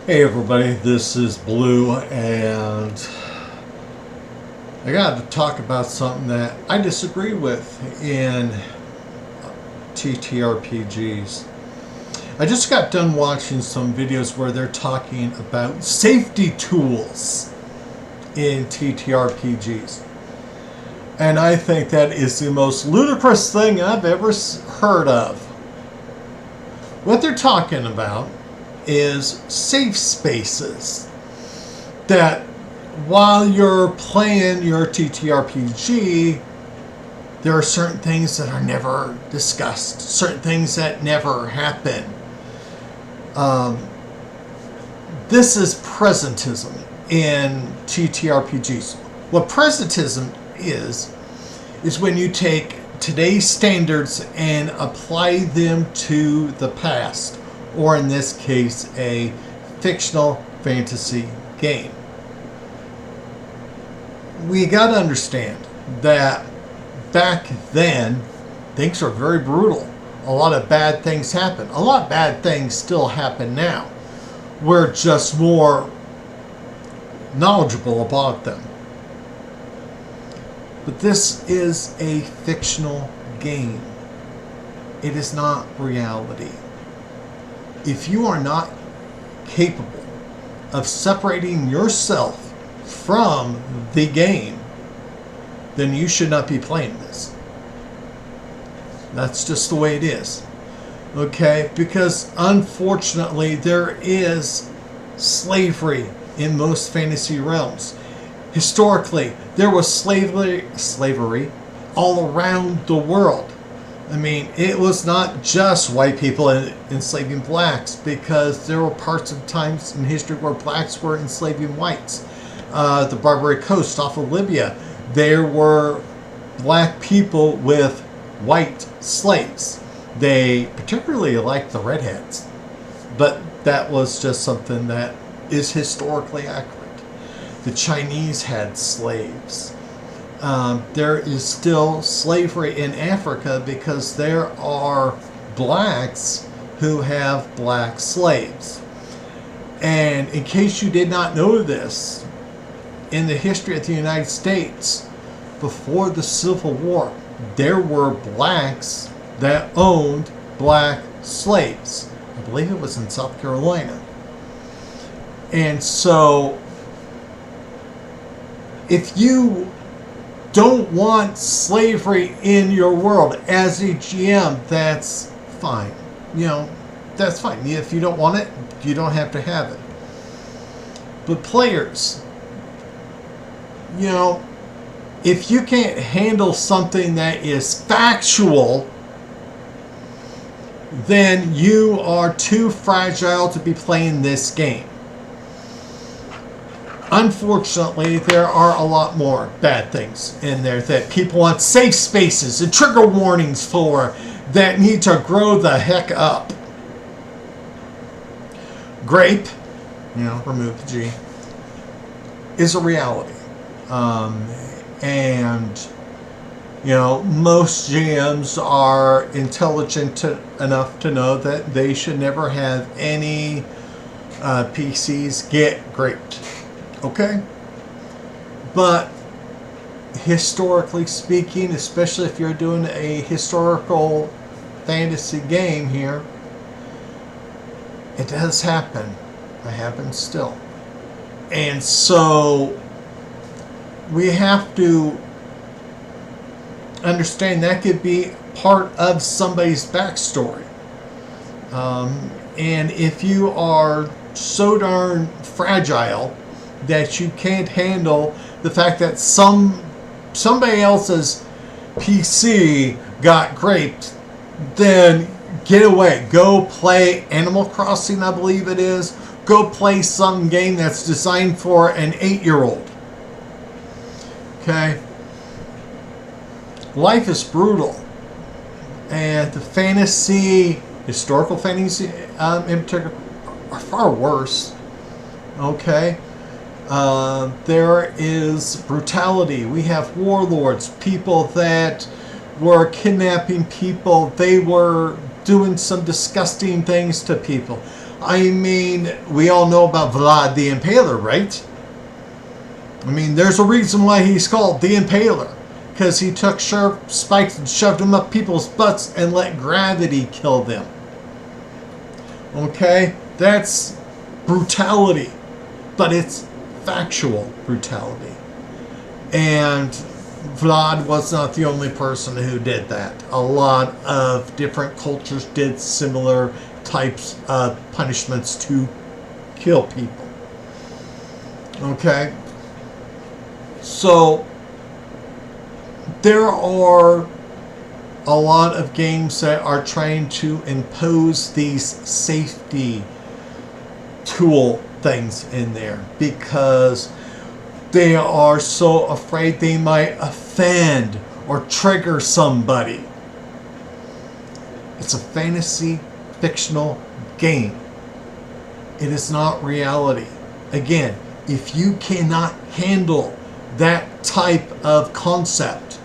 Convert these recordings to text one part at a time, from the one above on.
Hey everybody, this is Blue, and I got to talk about something that I disagree with in TTRPGs. I just got done watching some videos where they're talking about safety tools in TTRPGs. And I think that is the most ludicrous thing I've ever heard of. What they're talking about is safe spaces that while you're playing your TTRPG, there are certain things that are never discussed, certain things that never happen. This is presentism in TTRPGs. What presentism is when you take today's standards and apply them to the past, or in this case, a fictional fantasy game. We got to understand that back then, things were very brutal. A lot of bad things happened. A lot of bad things still happen now. We're just more knowledgeable about them. But this is a fictional game. It is not reality. If you are not capable of separating yourself from the game, then you should not be playing this. That's just the way it is. Okay? Because unfortunately, there is slavery in most fantasy realms. Historically, there was slavery all around the world. I mean, it was not just white people enslaving blacks, because there were parts of times in history where blacks were enslaving whites. The Barbary Coast off of Libya, there were black people with white slaves. They particularly liked the redheads, but that was just something that is historically accurate. The Chinese had slaves. There is still slavery in Africa because there are blacks who have black slaves. And in case you did not know this, in the history of the United States, before the Civil War, there were blacks that owned black slaves. I believe it was in South Carolina. And so, if you don't want slavery in your world as a GM, that's fine. That's fine. If you don't want it, you don't have to have it. But players, if you can't handle something that is factual, then you are too fragile to be playing this game. Unfortunately, there are a lot more bad things in there that people want safe spaces and trigger warnings for that need to grow the heck up. Grape, remove the G, is a reality. And most GMs are intelligent enough to know that they should never have any PCs get graped. Okay? But historically speaking, especially if you're doing a historical fantasy game here, it does happen. It happens still. And so we have to understand that could be part of somebody's backstory. And if you are so darn fragile that you can't handle the fact that somebody else's PC got graped, then get away. Go play Animal Crossing, I believe it is. Go play some game that's designed for an 8-year-old. Okay? Life is brutal. And the historical fantasy in particular, are far worse. Okay? There is brutality. We have warlords, people that were kidnapping people. They were doing some disgusting things to people. I mean, we all know about Vlad the Impaler, right? I mean, there's a reason why he's called the Impaler. Because he took sharp spikes and shoved them up people's butts and let gravity kill them. Okay? That's brutality. But it's factual brutality. And Vlad was not the only person who did that. A lot of different cultures did similar types of punishments to kill people. Okay? So, there are a lot of games that are trying to impose these safety tool things in there because they are so afraid they might offend or trigger somebody. It's a fantasy fictional game. It is not reality. Again, if you cannot handle that type of concept,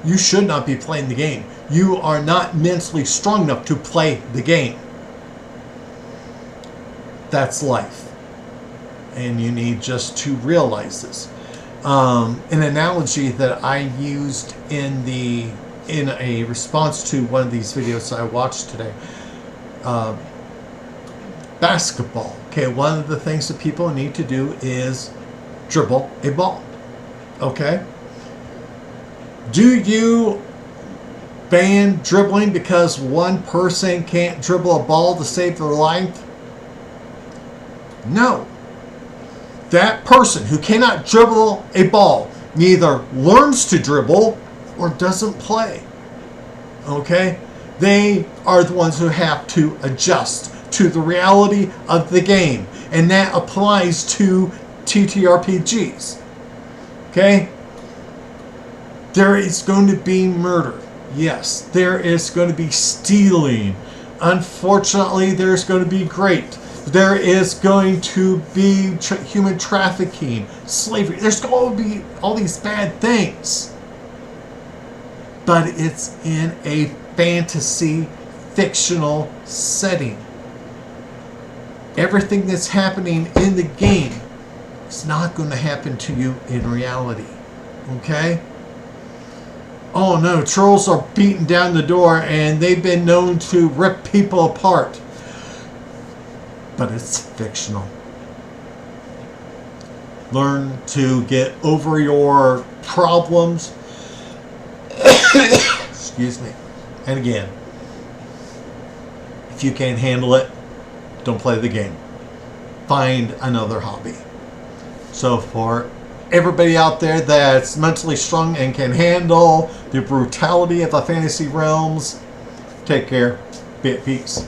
you should not be playing the game. You are not mentally strong enough to play the game. That's life. And you need just to realize this. An analogy that I used in a response to one of these videos I watched today. Basketball. Okay, one of the things that people need to do is dribble a ball. Okay? Do you ban dribbling because one person can't dribble a ball to save their life? No. That person who cannot dribble a ball neither learns to dribble or doesn't play. Okay? They are the ones who have to adjust to the reality of the game. And that applies to TTRPGs. Okay? There is going to be murder. Yes. There is going to be stealing. Unfortunately, there's going to be rape. There is going to be human trafficking, slavery. There's going to be all these bad things. But it's in a fantasy, fictional setting. Everything that's happening in the game is not going to happen to you in reality. Okay? Oh no, trolls are beating down the door and they've been known to rip people apart. But it's fictional. Learn to get over your problems. Excuse me. And again, if you can't handle it, don't play the game. Find another hobby. So for everybody out there that's mentally strong and can handle the brutality of the fantasy realms, take care. Be at peace.